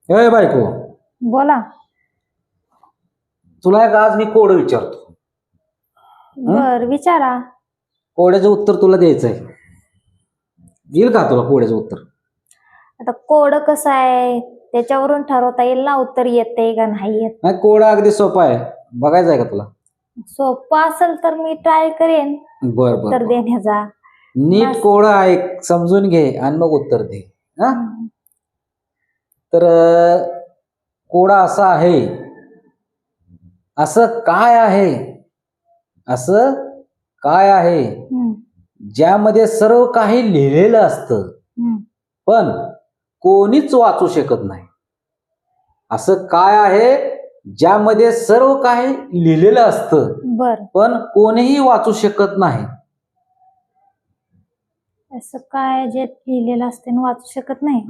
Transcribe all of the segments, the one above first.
ए बायको, बोला. तुला एक आज मी कोड विचारतो. बर, विचारा. कोड्याचं उत्तर तुला द्यायचंय. येईल का तुला कोड्याचं उत्तर? आता कोड कसं आहे त्याच्यावरून ठरवता येईल ना उत्तर येते का नाही येत. नाही, कोडा अगदी सोपा आहे. बघायचं आहे का तुला? सोपं असेल तर मी ट्राय करेन बर उत्तर बर, देण्याचा. नीट कोडा ऐक, समजून घे आणि मग उत्तर दे. हा, तर कोडा असा आहे. असं काय आहे, असं काय आहे ज्यामध्ये सर्व काही लिहिलेलं असतं पण कोणीच वाचू शकत नाही? असं काय आहे ज्यामध्ये सर्व काही लिहिलेलं असतं बर, पण कोणीही वाचू शकत नाही? असं काय जे लिहिलेलं असते आणि वाचू शकत नाही?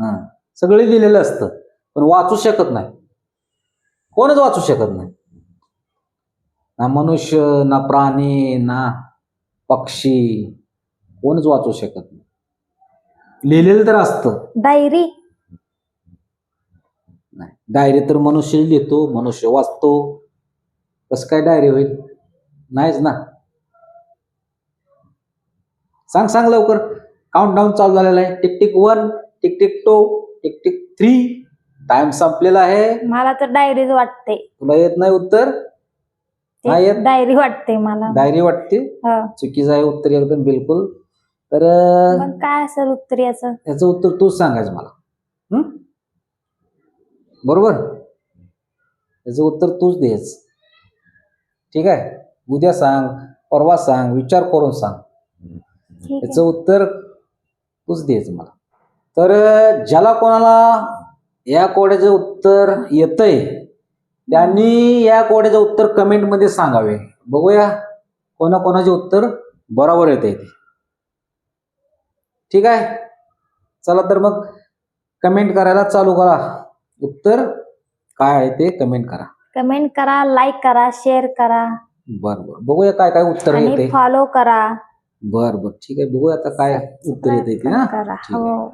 सगळे लिहिलेलं असतं पण वाचू शकत नाही. कोणच वाचू शकत नाही. ना मनुष्य, ना प्राणी, ना पक्षी, कोणच वाचू शकत नाही. लिहिलेलं तर असतं. डायरी? नाही, डायरी तर मनुष्य लिहितो, मनुष्य वाचतो. कसं काय डायरी होईल? नाहीच ना. सांग सांग लवकर. काउंट डाऊन चालू झालेला आहे. Tick tick 1, tick tick 2, tick tick 3. Time संपलेला आहे. मला तर डायरीच वाटते. तुला येत नाही उत्तर? नाही येत? डायरी वाटते मला. डायरी वाटते? चुकीचं आहे उत्तर एकदम बिलकुल. तर मग काय असेल उत्तर याचं? याचं उत्तर तूच सांगायचं मला. बरोबर? याचं उत्तर तूच द्यायचं. ठीक आहे? उद्या सांग, परवा सांग, विचार करून सांग. याचं उत्तर तूच द्यायचं मला. तर ज्याला कोणाला या कोड्याचं उत्तर येतंय त्यांनी या कोड्याचं उत्तर कमेंटमध्ये सांगावे. बघूया कोणाकोणाचे उत्तर बरोबर येते. ठीक आहे, चला तर मग कमेंट करायला चालू करा. उत्तर काय आहे ते कमेंट करा. कमेंट करा, लाईक करा, शेअर करा. बर बर, बघूया काय काय उत्तर येते. फॉलो करा. बर बर, ठीक आहे, बघूया आता काय उत्तर येते. करा. हो.